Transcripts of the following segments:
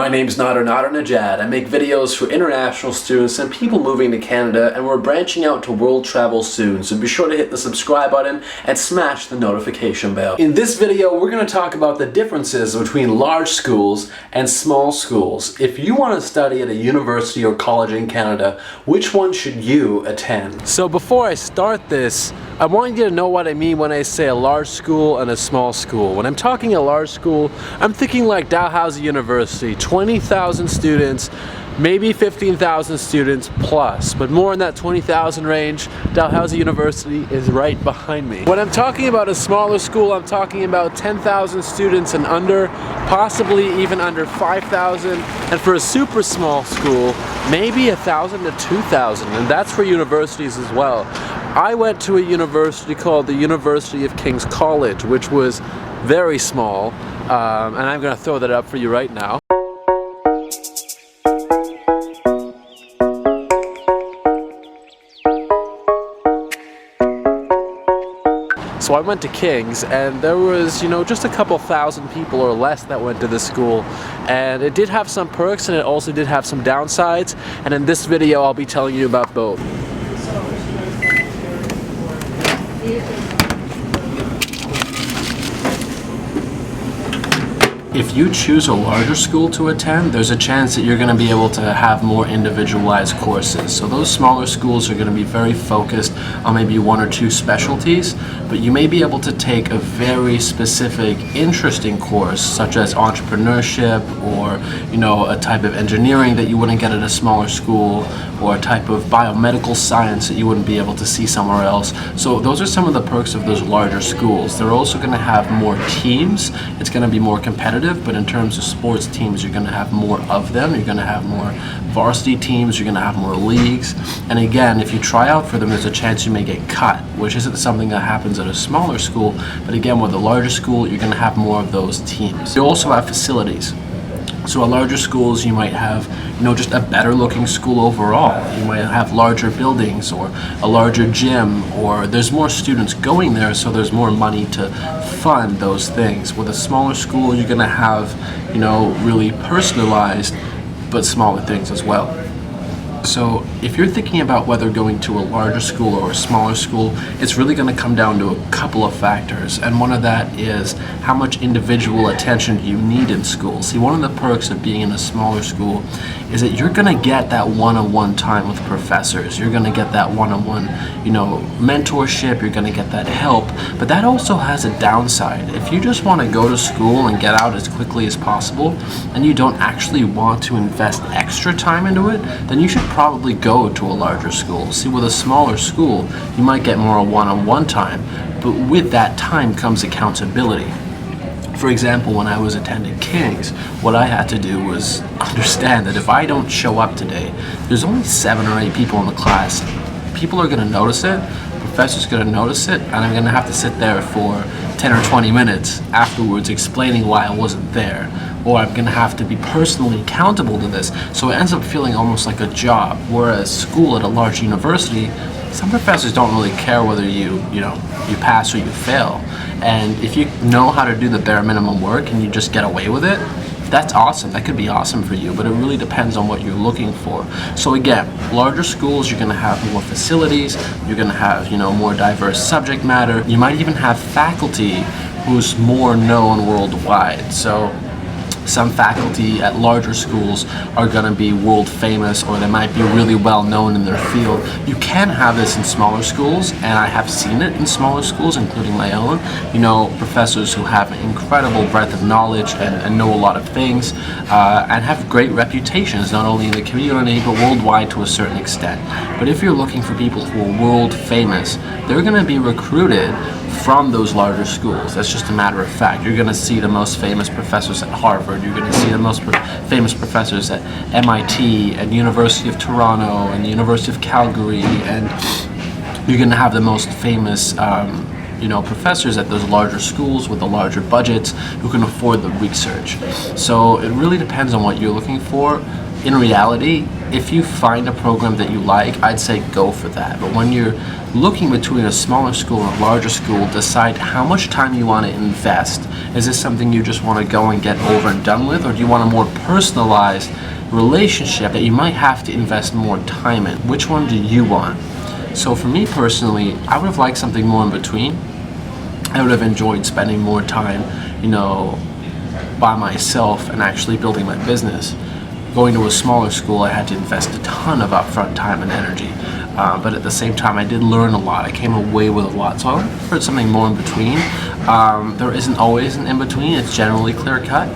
My name's Nader Nadernejad. I make videos for international students and people moving to Canada, and we're branching out to world travel soon, so be sure to hit the subscribe button and smash the notification bell. In this video, we're going to talk about the differences between large schools and small schools. If you want to study at a university or college in Canada, which one should you attend? So before I start this, I want you to know what I mean when I say a large school and a small school. When I'm talking a large school, I'm thinking like Dalhousie University, 20,000 students, maybe 15,000 students plus, but more in that 20,000 range. Dalhousie University is right behind me. When I'm talking about a smaller school, I'm talking about 10,000 students and under, possibly even under 5,000, and for a super small school, maybe 1,000 to 2,000, and that's for universities as well. I went to a university called the University of King's College, which was very small, and I'm going to throw that up for you right now. So I went to King's, and there was, just a couple thousand people or less that went to this school, and it did have some perks and it also did have some downsides, and in this video I'll be telling you about both. If you choose a larger school to attend, there's a chance that you're going to be able to have more individualized courses. So those smaller schools are going to be very focused on maybe one or two specialties, but you may be able to take a very specific, interesting course, such as entrepreneurship or, a type of engineering that you wouldn't get at a smaller school, or a type of biomedical science that you wouldn't be able to see somewhere else. So those are some of the perks of those larger schools. They're also going to have more teams. It's going to be more competitive, but in terms of sports teams, you're going to have more of them. You're going to have more varsity teams. You're going to have more leagues. And again, if you try out for them, there's a chance you may get cut, which isn't something that happens at a smaller school. But again, with a larger school, you're going to have more of those teams. You also have facilities. So at larger schools, you might have, just a better looking school overall. You might have larger buildings or a larger gym, or there's more students going there, so there's more money to fund those things. With a smaller school, you're gonna have, really personalized but smaller things as well. So if you're thinking about whether going to a larger school or a smaller school, it's really going to come down to a couple of factors. And one of that is how much individual attention you need in school. See, one of the perks of being in a smaller school is that you're going to get that one-on-one time with professors. You're going to get that one-on-one, mentorship. You're going to get that help. But that also has a downside. If you just want to go to school and get out as quickly as possible, and you don't actually want to invest extra time into it, then you should probably go to a larger school. See, with a smaller school, you might get more one-on-one time, but with that time comes accountability. For example, when I was attending King's, what I had to do was understand that if I don't show up today, there's only 7 or 8 people in the class. People are going to notice it, professor's going to notice it, and I'm going to have to sit there for 10 or 20 minutes afterwards explaining why I wasn't there. Or I'm going to have to be personally accountable to this. So it ends up feeling almost like a job. Whereas school at a large university, some professors don't really care whether you pass or you fail. And if you know how to do the bare minimum work and you just get away with it, that's awesome. That could be awesome for you, but it really depends on what you're looking for. So again, larger schools, you're going to have more facilities, you're going to have, more diverse subject matter. You might even have faculty who's more known worldwide. So some faculty at larger schools are going to be world famous, or they might be really well known in their field. You can have this in smaller schools, and I have seen it in smaller schools, including my own. Professors who have an incredible breadth of knowledge and know a lot of things, and have great reputations, not only in the community, but worldwide to a certain extent. But if you're looking for people who are world famous, they're going to be recruited from those larger schools. That's just a matter of fact. You're going to see the most famous professors at Harvard. You're going to see the most famous professors at MIT and University of Toronto and the University of Calgary, and you're going to have the most famous professors at those larger schools with the larger budgets who can afford the research. So it really depends on what you're looking for. In reality, if you find a program that you like, I'd say go for that. But when you're looking between a smaller school and a larger school, decide how much time you want to invest. Is this something you just want to go and get over and done with, or do you want a more personalized relationship that you might have to invest more time in? Which one do you want? So for me personally, I would have liked something more in between. I would have enjoyed spending more time, by myself and actually building my business. Going to a smaller school, I had to invest a ton of upfront time and energy. But at the same time, I did learn a lot. I came away with a lot. So I would prefer something more in between. There isn't always an in-between. It's generally clear-cut.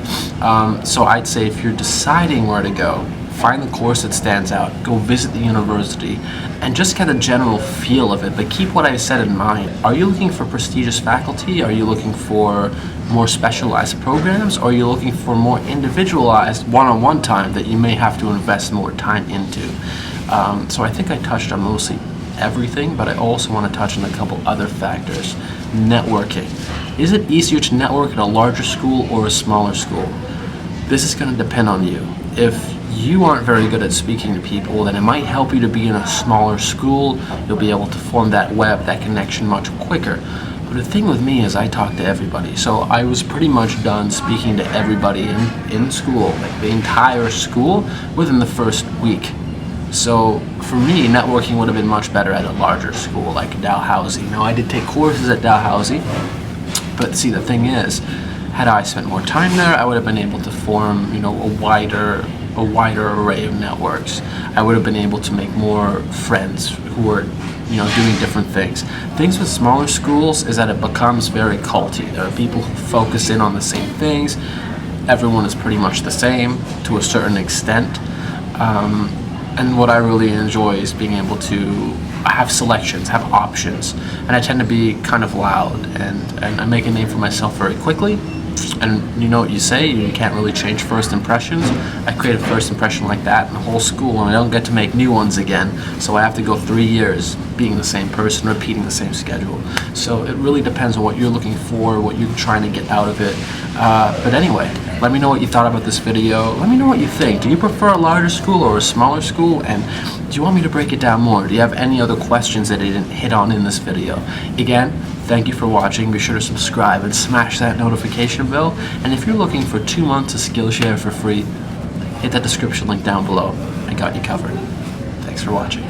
So I'd say if you're deciding where to go, find the course that stands out, go visit the university, and just get a general feel of it. But keep what I said in mind. Are you looking for prestigious faculty? Are you looking for more specialized programs? Or are you looking for more individualized one-on-one time that you may have to invest more time into? So I think I touched on mostly everything, but I also want to touch on a couple other factors. Networking. Is it easier to network at a larger school or a smaller school? This is going to depend on you. If you aren't very good at speaking to people, then it might help you to be in a smaller school. You'll be able to form that web, that connection much quicker. But the thing with me is I talk to everybody. So I was pretty much done speaking to everybody in school, like the entire school, within the first week. So for me, networking would have been much better at a larger school like Dalhousie. Now I did take courses at Dalhousie, but see, the thing is, had I spent more time there, I would have been able to form, a wider array of networks. I would have been able to make more friends who were, doing different things. Things with smaller schools is that it becomes very culty. There are people who focus in on the same things. Everyone is pretty much the same to a certain extent. And what I really enjoy is being able to have selections, have options. And I tend to be kind of loud, and I make a name for myself very quickly. And you know what you say, you can't really change first impressions. I create a first impression like that in the whole school, and I don't get to make new ones again. So I have to go 3 years being the same person, repeating the same schedule. So it really depends on what you're looking for, what you're trying to get out of it. But anyway, let me know what you thought about this video. Let me know what you think. Do you prefer a larger school or a smaller school? And do you want me to break it down more? Do you have any other questions that I didn't hit on in this video? Again, thank you for watching. Be sure to subscribe and smash that notification bell. And if you're looking for 2 months of Skillshare for free, hit that description link down below. I got you covered. Thanks for watching.